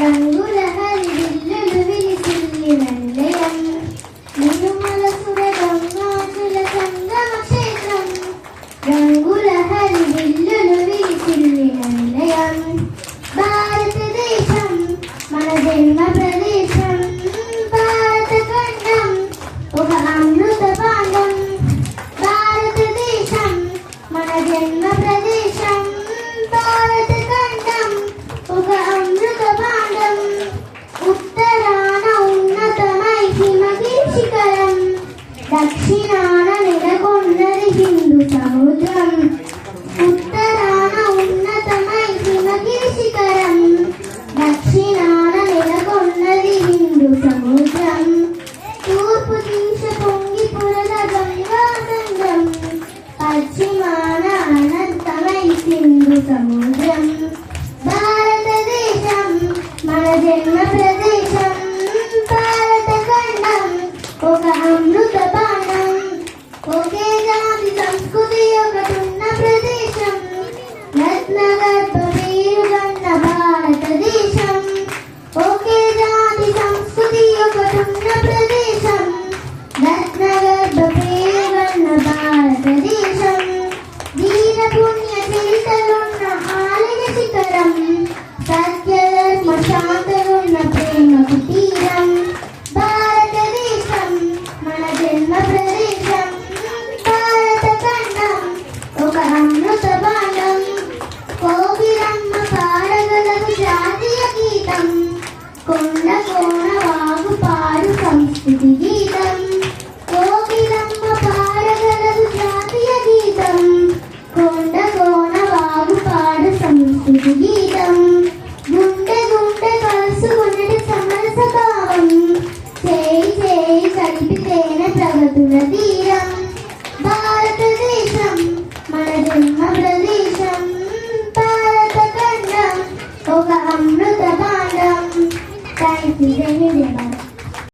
రంగుల హరివిల్లులు విరిసిల్లి నల్లయం నిలుమల సుర గంగాజల సంగమ క్షేత్రం రంగుల హరివిల్లులు విరిసిల్లి నల్లయం భారతదేశం మన జన్మ ప్రదేశం భారత ఖండం ఒక అమృత భాండం భారతదేశం మన జన్మ ప్రదేశం భారత ఖండం ఒక అమృత భాండం ఉత్తరాన ఉన్నతమై హిమగిరి శిఖరం దక్షిణాన నెలకొన్నది హిందూ సముద్రం ఉత్తరాన ఉన్నతమై హిమగిరి శిఖరం దక్షిణాన నెలకొన్నది హిందూ సముద్రం తూర్పు దిశ పొంగి పురల గంగా సంగం పశ్చిమాన అనంతమై సింధు సముద్రం భారతదేశం మన జన్మ ప్రదేశం భారత ఖండం ఒక అమృత బాణం ఒకే జాతి సంస్కృతి ఒకటున్న ప్రదేశం రత్నగర్భ పేరుగన్న భారతదేశం ఒకే జాతి సంస్కృతి ఒకటున్న ప్రదేశం రత్నగర్భ పేరుగన్న భారతదేశం వీర పుణ్య చరితలున్న ఆలయ శిఖరం సత్యధర్మ శాంతలున్న ప్రేమకు తీరం భారతదేశం మన జన్మ ప్రదేశం భారత ఖండం ఒక అమృత బాణం కోకిలమ్మ పాడగలదు జాతీయ గీతం కొండ కోన వాగు పాడు సంస్కృతి